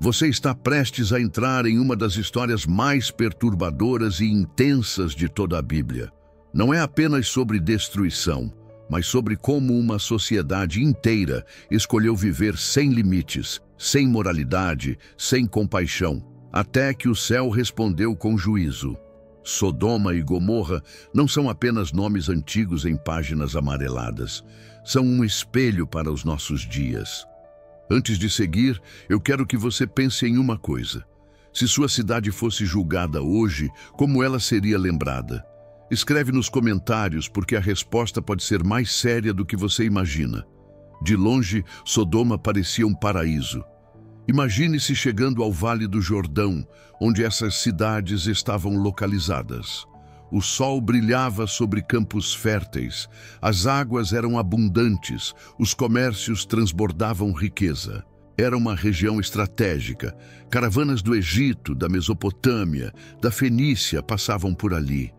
Você está prestes a entrar em uma das histórias mais perturbadoras e intensas de toda a Bíblia. Não é apenas sobre destruição, mas sobre como uma sociedade inteira escolheu viver sem limites, sem moralidade, sem compaixão, até que o céu respondeu com juízo. Sodoma e Gomorra não são apenas nomes antigos em páginas amareladas. São um espelho para os nossos dias. Antes de seguir, eu quero que você pense em uma coisa. Se sua cidade fosse julgada hoje, como ela seria lembrada? Escreve nos comentários, porque a resposta pode ser mais séria do que você imagina. De longe, Sodoma parecia um paraíso. Imagine-se chegando ao Vale do Jordão, onde essas cidades estavam localizadas. O sol brilhava sobre campos férteis, as águas eram abundantes, os comércios transbordavam riqueza. Era uma região estratégica. Caravanas do Egito, da Mesopotâmia, da Fenícia passavam por ali.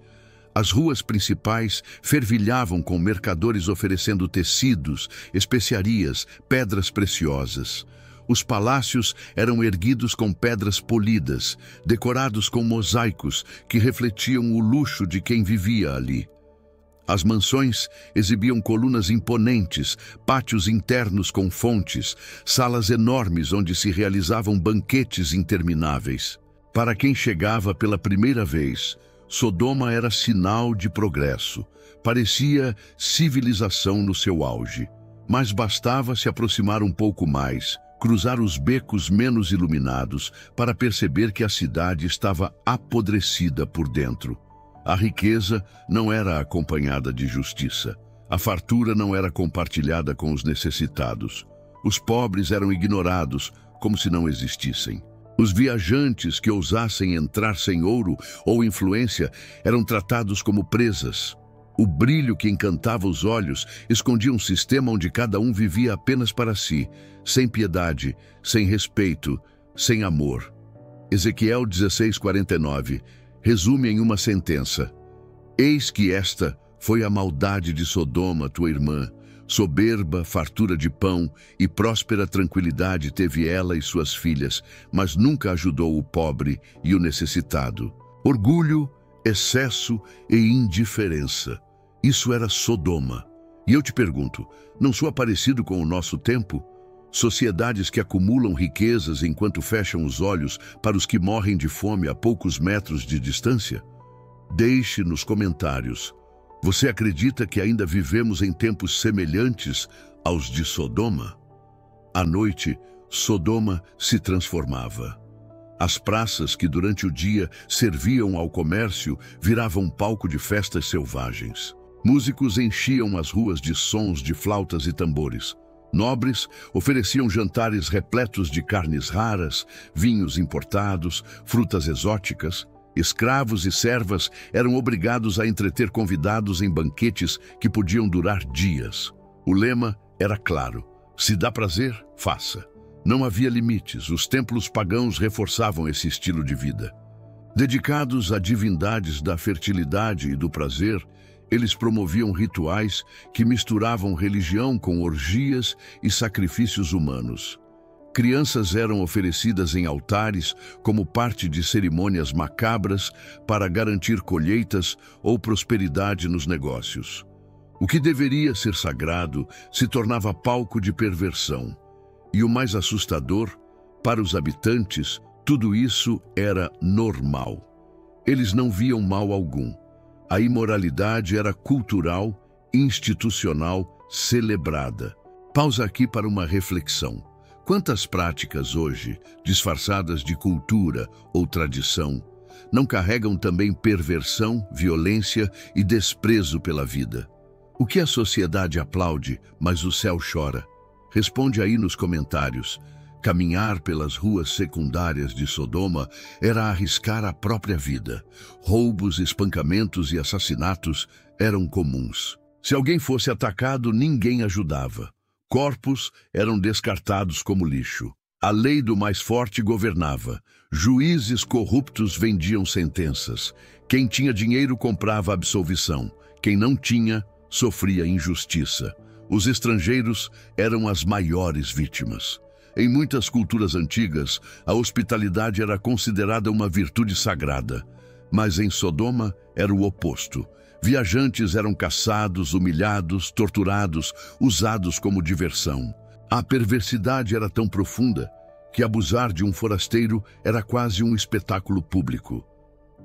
As ruas principais fervilhavam com mercadores oferecendo tecidos, especiarias, pedras preciosas. Os palácios eram erguidos com pedras polidas, decorados com mosaicos que refletiam o luxo de quem vivia ali. As mansões exibiam colunas imponentes, pátios internos com fontes, salas enormes onde se realizavam banquetes intermináveis. Para quem chegava pela primeira vez, Sodoma era sinal de progresso. Parecia civilização no seu auge. Mas bastava se aproximar um pouco mais, cruzar os becos menos iluminados para perceber que a cidade estava apodrecida por dentro. A riqueza não era acompanhada de justiça. A fartura não era compartilhada com os necessitados. Os pobres eram ignorados, como se não existissem. Os viajantes que ousassem entrar sem ouro ou influência eram tratados como presas. O brilho que encantava os olhos escondia um sistema onde cada um vivia apenas para si, sem piedade, sem respeito, sem amor. Ezequiel 16:49 resume em uma sentença: Eis que esta foi a maldade de Sodoma, tua irmã. Soberba, fartura de pão e próspera tranquilidade teve ela e suas filhas, mas nunca ajudou o pobre e o necessitado. Orgulho, excesso e indiferença. Isso era Sodoma. E eu te pergunto, não soa parecido com o nosso tempo? Sociedades que acumulam riquezas enquanto fecham os olhos para os que morrem de fome a poucos metros de distância? Deixe nos comentários. Você acredita que ainda vivemos em tempos semelhantes aos de Sodoma? À noite, Sodoma se transformava. As praças que durante o dia serviam ao comércio viravam palco de festas selvagens. Músicos enchiam as ruas de sons de flautas e tambores. Nobres ofereciam jantares repletos de carnes raras, vinhos importados, frutas exóticas. Escravos e servas eram obrigados a entreter convidados em banquetes que podiam durar dias. O lema era claro: se dá prazer, faça. Não havia limites, os templos pagãos reforçavam esse estilo de vida. Dedicados a divindades da fertilidade e do prazer, eles promoviam rituais que misturavam religião com orgias e sacrifícios humanos. Crianças eram oferecidas em altares como parte de cerimônias macabras para garantir colheitas ou prosperidade nos negócios. O que deveria ser sagrado se tornava palco de perversão. E o mais assustador, para os habitantes, tudo isso era normal. Eles não viam mal algum. A imoralidade era cultural, institucional, celebrada. Pausa aqui para uma reflexão. Quantas práticas hoje, disfarçadas de cultura ou tradição, não carregam também perversão, violência e desprezo pela vida? O que a sociedade aplaude, mas o céu chora? Responde aí nos comentários. Caminhar pelas ruas secundárias de Sodoma era arriscar a própria vida. Roubos, espancamentos e assassinatos eram comuns. Se alguém fosse atacado, ninguém ajudava. Corpos eram descartados como lixo. A lei do mais forte governava. Juízes corruptos vendiam sentenças. Quem tinha dinheiro comprava absolvição. Quem não tinha, sofria injustiça. Os estrangeiros eram as maiores vítimas. Em muitas culturas antigas, a hospitalidade era considerada uma virtude sagrada, mas em Sodoma era o oposto. Viajantes eram caçados, humilhados, torturados, usados como diversão. A perversidade era tão profunda que abusar de um forasteiro era quase um espetáculo público.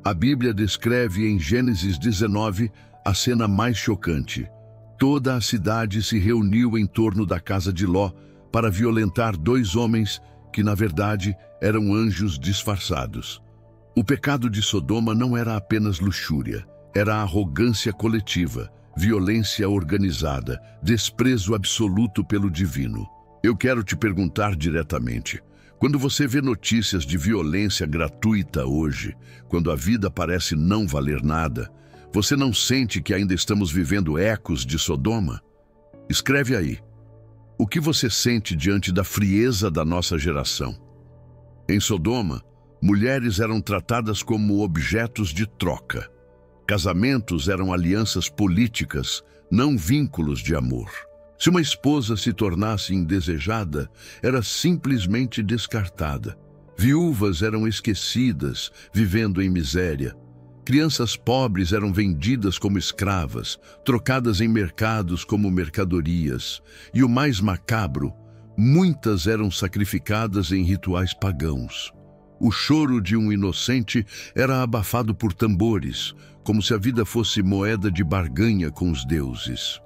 A Bíblia descreve em Gênesis 19 a cena mais chocante. Toda a cidade se reuniu em torno da casa de Ló para violentar dois homens que, na verdade, eram anjos disfarçados. O pecado de Sodoma não era apenas luxúria, era arrogância coletiva, violência organizada, desprezo absoluto pelo divino. Eu quero te perguntar diretamente: quando você vê notícias de violência gratuita hoje, quando a vida parece não valer nada, você não sente que ainda estamos vivendo ecos de Sodoma? Escreve aí. O que você sente diante da frieza da nossa geração? Em Sodoma, mulheres eram tratadas como objetos de troca. Casamentos eram alianças políticas, não vínculos de amor. Se uma esposa se tornasse indesejada, era simplesmente descartada. Viúvas eram esquecidas, vivendo em miséria. Crianças pobres eram vendidas como escravas, trocadas em mercados como mercadorias. E o mais macabro, muitas eram sacrificadas em rituais pagãos. O choro de um inocente era abafado por tambores, como se a vida fosse moeda de barganha com os deuses.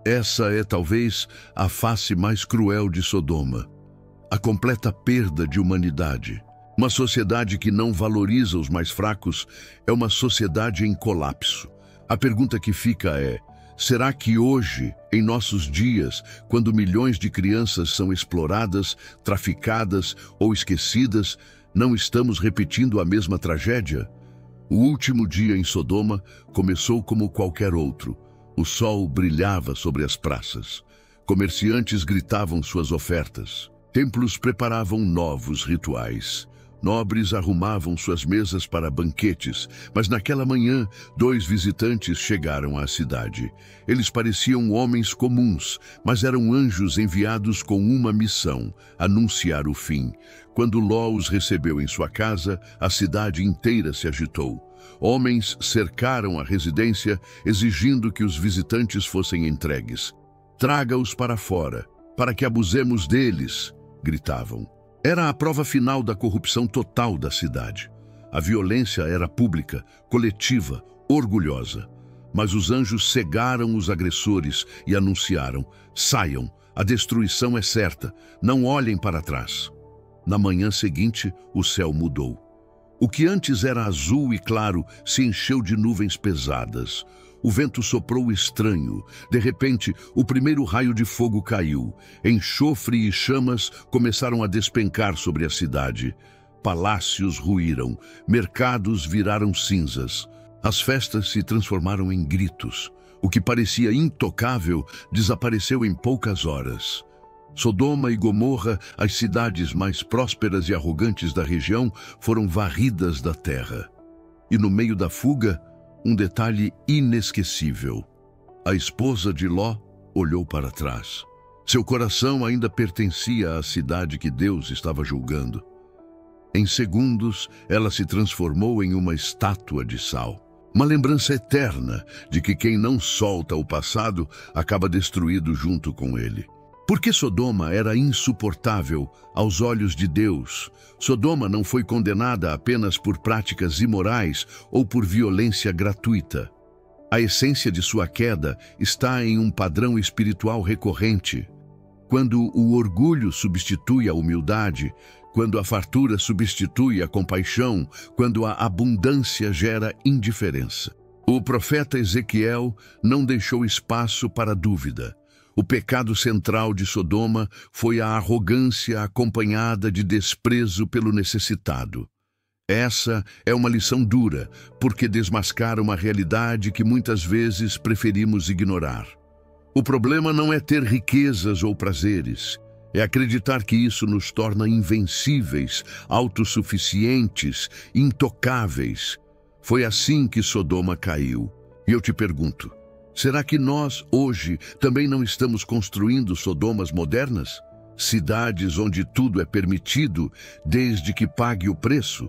Essa é talvez a face mais cruel de Sodoma, a completa perda de humanidade. Uma sociedade que não valoriza os mais fracos é uma sociedade em colapso. A pergunta que fica é: será que hoje, em nossos dias, quando milhões de crianças são exploradas, traficadas ou esquecidas, não estamos repetindo a mesma tragédia? O último dia em Sodoma começou como qualquer outro. O sol brilhava sobre as praças. Comerciantes gritavam suas ofertas. Templos preparavam novos rituais. Nobres arrumavam suas mesas para banquetes, mas naquela manhã, dois visitantes chegaram à cidade. Eles pareciam homens comuns, mas eram anjos enviados com uma missão: anunciar o fim. Quando Ló os recebeu em sua casa, a cidade inteira se agitou. Homens cercaram a residência, exigindo que os visitantes fossem entregues. "Traga-os para fora, para que abusemos deles", gritavam. Era a prova final da corrupção total da cidade. A violência era pública, coletiva, orgulhosa. Mas os anjos cegaram os agressores e anunciaram: "Saiam, a destruição é certa, não olhem para trás." Na manhã seguinte, o céu mudou. O que antes era azul e claro se encheu de nuvens pesadas. O vento soprou estranho. De repente, o primeiro raio de fogo caiu. Enxofre e chamas começaram a despencar sobre a cidade. Palácios ruíram, mercados viraram cinzas. As festas se transformaram em gritos. O que parecia intocável desapareceu em poucas horas. Sodoma e Gomorra, as cidades mais prósperas e arrogantes da região, foram varridas da terra. E no meio da fuga, um detalhe inesquecível. A esposa de Ló olhou para trás. Seu coração ainda pertencia à cidade que Deus estava julgando. Em segundos, ela se transformou em uma estátua de sal. Uma lembrança eterna de que quem não solta o passado acaba destruído junto com ele. Porque Sodoma era insuportável aos olhos de Deus. Sodoma não foi condenada apenas por práticas imorais ou por violência gratuita. A essência de sua queda está em um padrão espiritual recorrente. Quando o orgulho substitui a humildade, quando a fartura substitui a compaixão, quando a abundância gera indiferença. O profeta Ezequiel não deixou espaço para dúvida. O pecado central de Sodoma foi a arrogância acompanhada de desprezo pelo necessitado. Essa é uma lição dura, porque desmascara uma realidade que muitas vezes preferimos ignorar. O problema não é ter riquezas ou prazeres, é acreditar que isso nos torna invencíveis, autossuficientes, intocáveis. Foi assim que Sodoma caiu. E eu te pergunto, será que nós, hoje, também não estamos construindo Sodomas modernas? cidades onde tudo é permitido desde que pague o preço,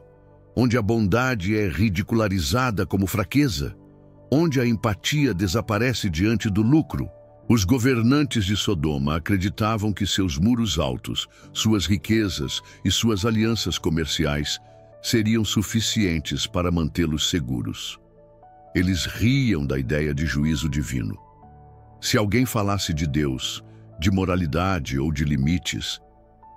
onde a bondade é ridicularizada como fraqueza, onde a empatia desaparece diante do lucro. Os governantes de Sodoma acreditavam que seus muros altos, suas riquezas e suas alianças comerciais seriam suficientes para mantê-los seguros. Eles riam da ideia de juízo divino. Se alguém falasse de Deus, de moralidade ou de limites,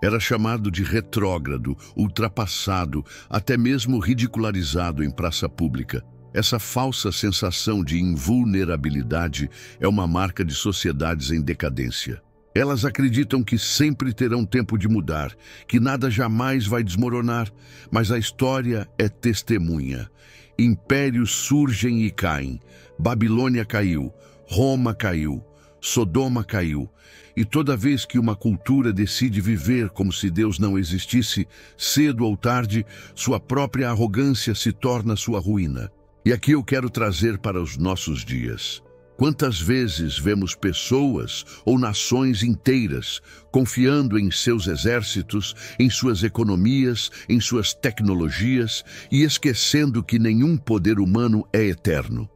era chamado de retrógrado, ultrapassado, até mesmo ridicularizado em praça pública. Essa falsa sensação de invulnerabilidade é uma marca de sociedades em decadência. Elas acreditam que sempre terão tempo de mudar, que nada jamais vai desmoronar, mas a história é testemunha. Impérios surgem e caem. Babilônia caiu, Roma caiu, Sodoma caiu. E toda vez que uma cultura decide viver como se Deus não existisse, cedo ou tarde, sua própria arrogância se torna sua ruína. E aqui eu quero trazer para os nossos dias. Quantas vezes vemos pessoas ou nações inteiras confiando em seus exércitos, em suas economias, em suas tecnologias e esquecendo que nenhum poder humano é eterno?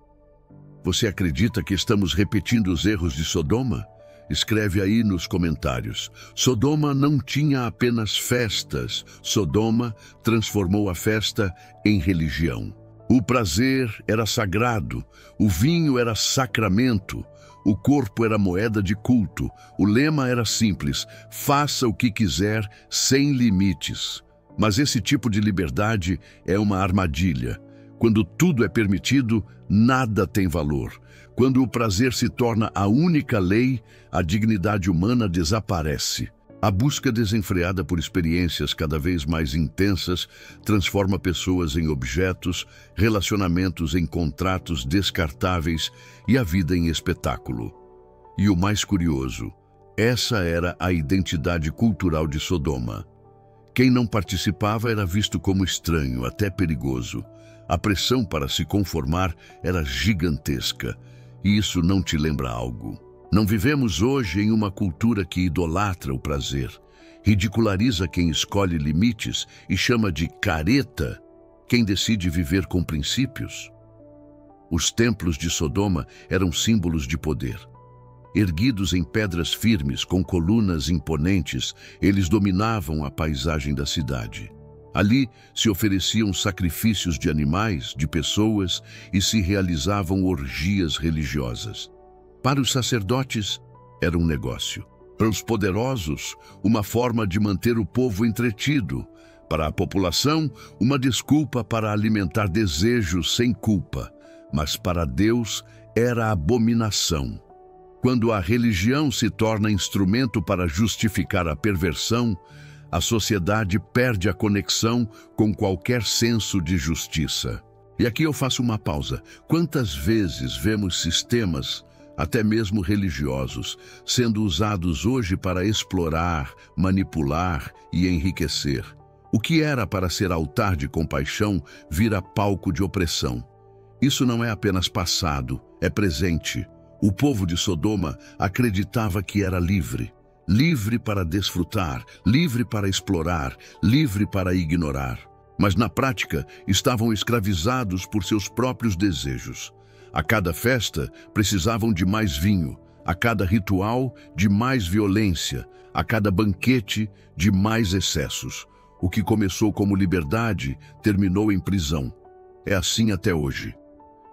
Você acredita que estamos repetindo os erros de Sodoma? Escreve aí nos comentários. Sodoma não tinha apenas festas. Sodoma transformou a festa em religião. O prazer era sagrado, o vinho era sacramento, o corpo era moeda de culto, o lema era simples: faça o que quiser, sem limites. Mas esse tipo de liberdade é uma armadilha. Quando tudo é permitido, nada tem valor. Quando o prazer se torna a única lei, a dignidade humana desaparece. A busca desenfreada por experiências cada vez mais intensas transforma pessoas em objetos, relacionamentos em contratos descartáveis e a vida em espetáculo. E o mais curioso, essa era a identidade cultural de Sodoma. Quem não participava era visto como estranho, até perigoso. A pressão para se conformar era gigantesca. E isso não te lembra algo? Não vivemos hoje em uma cultura que idolatra o prazer, ridiculariza quem escolhe limites e chama de careta quem decide viver com princípios? Os templos de Sodoma eram símbolos de poder. Erguidos em pedras firmes, com colunas imponentes, eles dominavam a paisagem da cidade. Ali se ofereciam sacrifícios de animais, de pessoas e se realizavam orgias religiosas. Para os sacerdotes, era um negócio. Para os poderosos, uma forma de manter o povo entretido. Para a população, uma desculpa para alimentar desejos sem culpa. Mas para Deus, era abominação. Quando a religião se torna instrumento para justificar a perversão, a sociedade perde a conexão com qualquer senso de justiça. E aqui eu faço uma pausa. Quantas vezes vemos sistemas, até mesmo religiosos, sendo usados hoje para explorar, manipular e enriquecer? O que era para ser altar de compaixão vira palco de opressão. Isso não é apenas passado, é presente. O povo de Sodoma acreditava que era livre. Livre para desfrutar, livre para explorar, livre para ignorar. Mas na prática estavam escravizados por seus próprios desejos. A cada festa precisavam de mais vinho, a cada ritual de mais violência, a cada banquete de mais excessos. O que começou como liberdade terminou em prisão. É assim até hoje.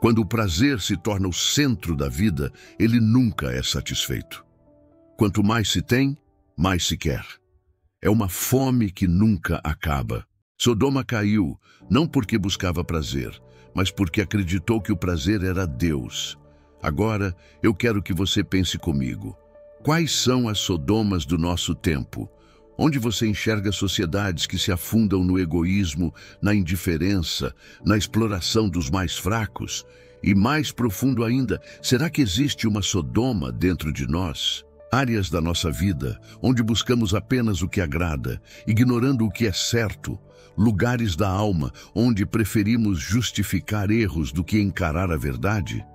Quando o prazer se torna o centro da vida, ele nunca é satisfeito. Quanto mais se tem, mais se quer. É uma fome que nunca acaba. Sodoma caiu, não porque buscava prazer, mas porque acreditou que o prazer era Deus. Agora, eu quero que você pense comigo. Quais são as Sodomas do nosso tempo? Onde você enxerga sociedades que se afundam no egoísmo, na indiferença, na exploração dos mais fracos? E mais profundo ainda, será que existe uma Sodoma dentro de nós? Áreas da nossa vida onde buscamos apenas o que agrada, ignorando o que é certo. Lugares da alma onde preferimos justificar erros do que encarar a verdade.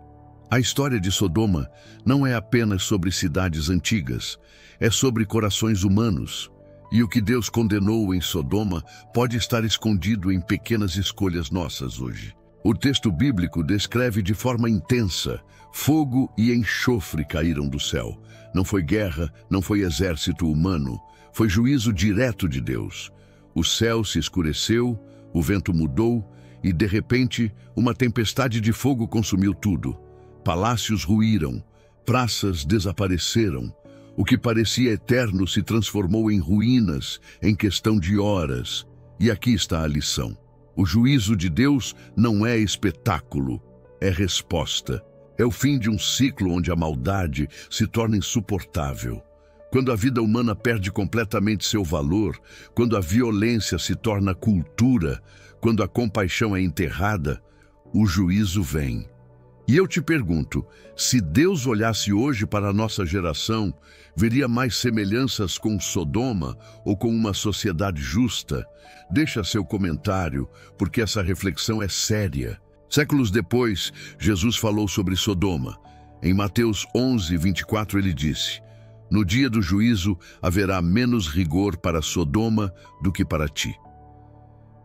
A história de Sodoma não é apenas sobre cidades antigas, é sobre corações humanos. E o que Deus condenou em Sodoma pode estar escondido em pequenas escolhas nossas hoje. O texto bíblico descreve de forma intensa: fogo e enxofre caíram do céu. Não foi guerra, não foi exército humano, foi juízo direto de Deus. O céu se escureceu, o vento mudou e, de repente, uma tempestade de fogo consumiu tudo. Palácios ruíram, praças desapareceram. O que parecia eterno se transformou em ruínas em questão de horas. E aqui está a lição. O juízo de Deus não é espetáculo, é resposta. É o fim de um ciclo onde a maldade se torna insuportável. Quando a vida humana perde completamente seu valor, quando a violência se torna cultura, quando a compaixão é enterrada, o juízo vem. E eu te pergunto, se Deus olhasse hoje para a nossa geração, veria mais semelhanças com Sodoma ou com uma sociedade justa? Deixa seu comentário, porque essa reflexão é séria. Séculos depois, Jesus falou sobre Sodoma. Em Mateus 11, 24, ele disse: "No dia do juízo haverá menos rigor para Sodoma do que para ti."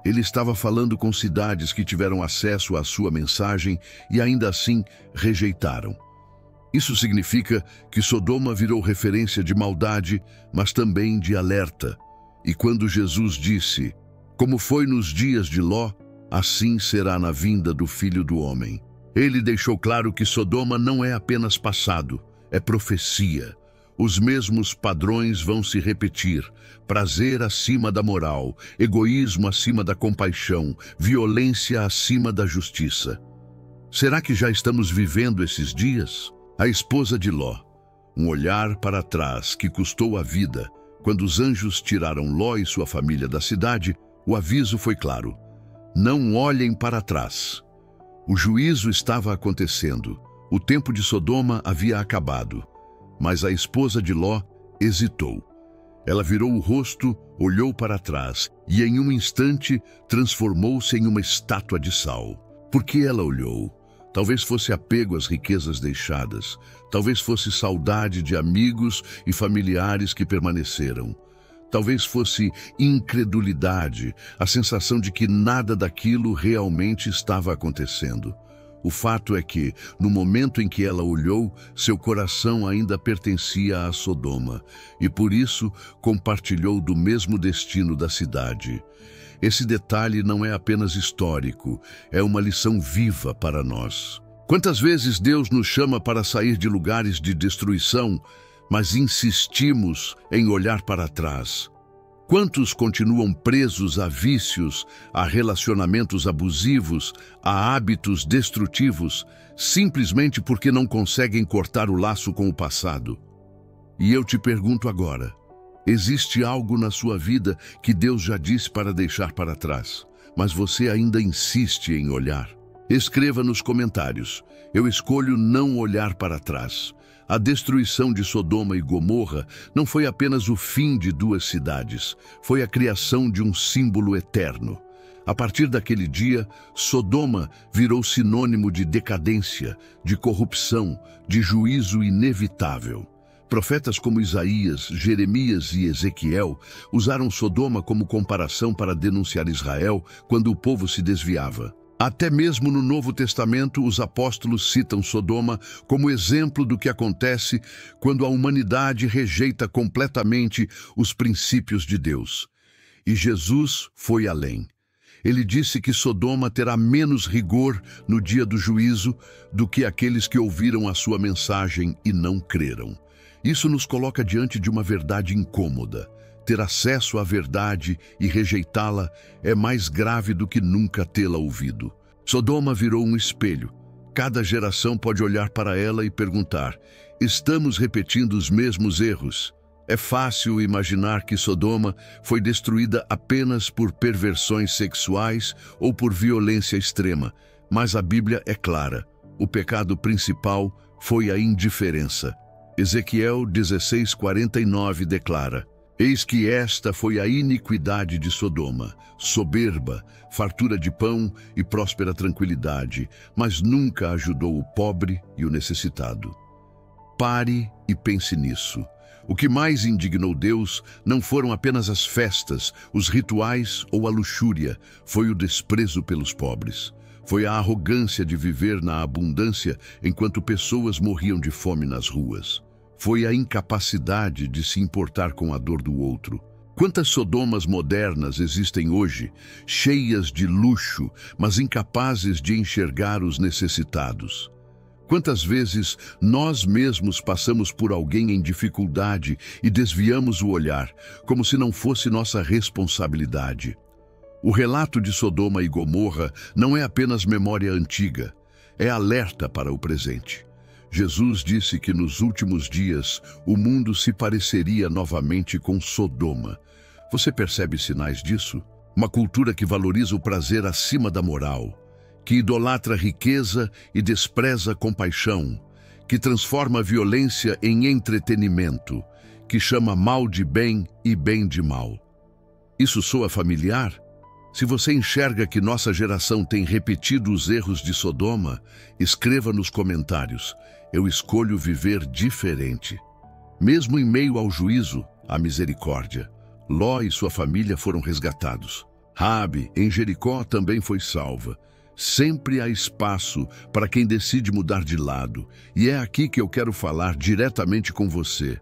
Ele estava falando com cidades que tiveram acesso à sua mensagem e ainda assim rejeitaram. Isso significa que Sodoma virou referência de maldade, mas também de alerta. E quando Jesus disse: "Como foi nos dias de Ló, assim será na vinda do Filho do Homem." Ele deixou claro que Sodoma não é apenas passado, é profecia. Os mesmos padrões vão se repetir: prazer acima da moral, egoísmo acima da compaixão, violência acima da justiça. Será que já estamos vivendo esses dias? A esposa de Ló, um olhar para trás que custou a vida. Quando os anjos tiraram Ló e sua família da cidade, o aviso foi claro: não olhem para trás. O juízo estava acontecendo. O tempo de Sodoma havia acabado. Mas a esposa de Ló hesitou. Ela virou o rosto, olhou para trás e, em um instante, transformou-se em uma estátua de sal. Por que ela olhou? Talvez fosse apego às riquezas deixadas. Talvez fosse saudade de amigos e familiares que permaneceram. Talvez fosse incredulidade, a sensação de que nada daquilo realmente estava acontecendo. O fato é que, no momento em que ela olhou, seu coração ainda pertencia a Sodoma, e por isso compartilhou do mesmo destino da cidade. Esse detalhe não é apenas histórico, é uma lição viva para nós. Quantas vezes Deus nos chama para sair de lugares de destruição, mas insistimos em olhar para trás? Quantos continuam presos a vícios, a relacionamentos abusivos, a hábitos destrutivos, simplesmente porque não conseguem cortar o laço com o passado? E eu te pergunto agora, existe algo na sua vida que Deus já disse para deixar para trás, mas você ainda insiste em olhar? Escreva nos comentários: eu escolho não olhar para trás. A destruição de Sodoma e Gomorra não foi apenas o fim de duas cidades, foi a criação de um símbolo eterno. A partir daquele dia, Sodoma virou sinônimo de decadência, de corrupção, de juízo inevitável. Profetas como Isaías, Jeremias e Ezequiel usaram Sodoma como comparação para denunciar Israel quando o povo se desviava. Até mesmo no Novo Testamento, os apóstolos citam Sodoma como exemplo do que acontece quando a humanidade rejeita completamente os princípios de Deus. E Jesus foi além. Ele disse que Sodoma terá menos rigor no dia do juízo do que aqueles que ouviram a sua mensagem e não creram. Isso nos coloca diante de uma verdade incômoda. Ter acesso à verdade e rejeitá-la é mais grave do que nunca tê-la ouvido. Sodoma virou um espelho. Cada geração pode olhar para ela e perguntar: estamos repetindo os mesmos erros? É fácil imaginar que Sodoma foi destruída apenas por perversões sexuais ou por violência extrema, mas a Bíblia é clara: o pecado principal foi a indiferença. Ezequiel 16:49 declara: Eis que esta foi a iniquidade de Sodoma, soberba, fartura de pão e próspera tranquilidade, mas nunca ajudou o pobre e o necessitado. Pare e pense nisso. O que mais indignou Deus não foram apenas as festas, os rituais ou a luxúria, foi o desprezo pelos pobres. Foi a arrogância de viver na abundância enquanto pessoas morriam de fome nas ruas. Foi a incapacidade de se importar com a dor do outro. Quantas Sodomas modernas existem hoje, cheias de luxo, mas incapazes de enxergar os necessitados? Quantas vezes nós mesmos passamos por alguém em dificuldade e desviamos o olhar, como se não fosse nossa responsabilidade? O relato de Sodoma e Gomorra não é apenas memória antiga, é alerta para o presente. Jesus disse que nos últimos dias o mundo se pareceria novamente com Sodoma. Você percebe sinais disso? Uma cultura que valoriza o prazer acima da moral, que idolatra a riqueza e despreza a compaixão, que transforma a violência em entretenimento, que chama mal de bem e bem de mal. Isso soa familiar? Se você enxerga que nossa geração tem repetido os erros de Sodoma, escreva nos comentários. Eu escolho viver diferente. Mesmo em meio ao juízo, há misericórdia. Ló e sua família foram resgatados. Raabe, em Jericó, também foi salva. Sempre há espaço para quem decide mudar de lado. E é aqui que eu quero falar diretamente com você.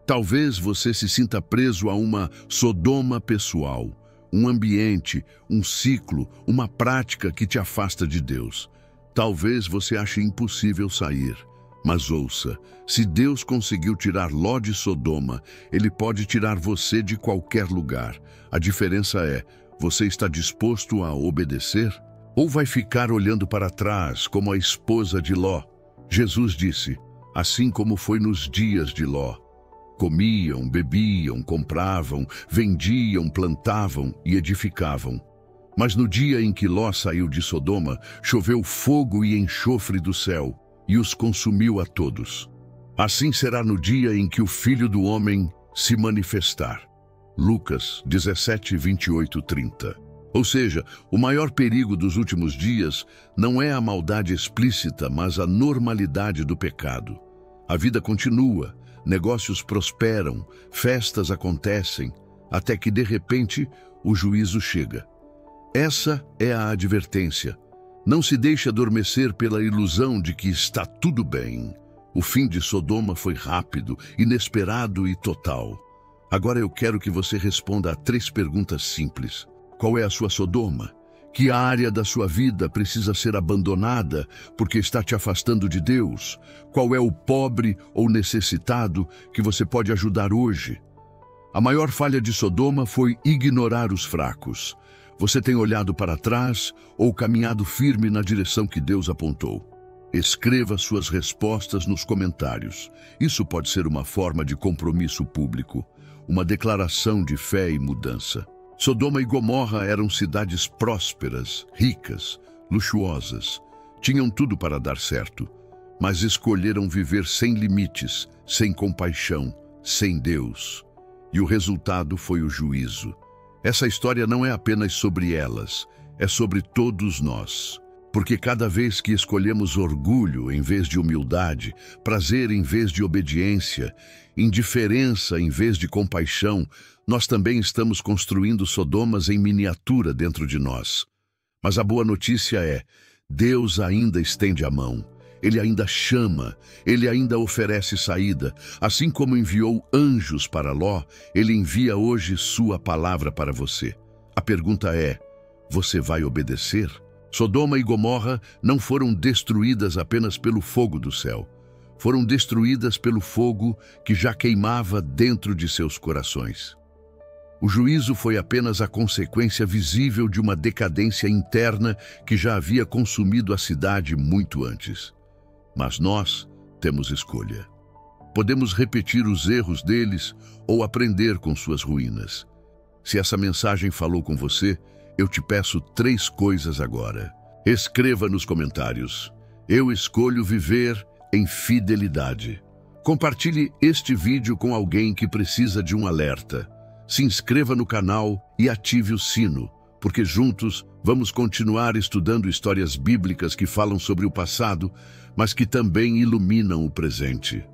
Talvez você se sinta preso a uma Sodoma pessoal, um ambiente, um ciclo, uma prática que te afasta de Deus. Talvez você ache impossível sair. Mas ouça, se Deus conseguiu tirar Ló de Sodoma, Ele pode tirar você de qualquer lugar. A diferença é, você está disposto a obedecer? Ou vai ficar olhando para trás, como a esposa de Ló? Jesus disse, assim como foi nos dias de Ló. Comiam, bebiam, compravam, vendiam, plantavam e edificavam. Mas no dia em que Ló saiu de Sodoma, choveu fogo e enxofre do céu, e os consumiu a todos. Assim será no dia em que o Filho do Homem se manifestar. Lucas 17, 28, 30. Ou seja, o maior perigo dos últimos dias não é a maldade explícita, mas a normalidade do pecado. A vida continua, negócios prosperam, festas acontecem, até que de repente o juízo chega. Essa é a advertência. Não se deixe adormecer pela ilusão de que está tudo bem. O fim de Sodoma foi rápido, inesperado e total. Agora eu quero que você responda a 3 perguntas simples. Qual é a sua Sodoma? Que área da sua vida precisa ser abandonada porque está te afastando de Deus? Qual é o pobre ou necessitado que você pode ajudar hoje? A maior falha de Sodoma foi ignorar os fracos. Você tem olhado para trás ou caminhado firme na direção que Deus apontou? Escreva suas respostas nos comentários. Isso pode ser uma forma de compromisso público, uma declaração de fé e mudança. Sodoma e Gomorra eram cidades prósperas, ricas, luxuosas. Tinham tudo para dar certo, mas escolheram viver sem limites, sem compaixão, sem Deus. E o resultado foi o juízo. Essa história não é apenas sobre elas, é sobre todos nós. Porque cada vez que escolhemos orgulho em vez de humildade, prazer em vez de obediência, indiferença em vez de compaixão, nós também estamos construindo Sodomas em miniatura dentro de nós. Mas a boa notícia é, Deus ainda estende a mão. Ele ainda chama, Ele ainda oferece saída. Assim como enviou anjos para Ló, Ele envia hoje sua palavra para você. A pergunta é, você vai obedecer? Sodoma e Gomorra não foram destruídas apenas pelo fogo do céu. Foram destruídas pelo fogo que já queimava dentro de seus corações. O juízo foi apenas a consequência visível de uma decadência interna que já havia consumido a cidade muito antes. Mas nós temos escolha. Podemos repetir os erros deles ou aprender com suas ruínas. Se essa mensagem falou com você, eu te peço 3 coisas agora. Escreva nos comentários. Eu escolho viver em fidelidade. Compartilhe este vídeo com alguém que precisa de um alerta. Se inscreva no canal e ative o sino, porque juntos vamos continuar estudando histórias bíblicas que falam sobre o passado, mas que também iluminam o presente.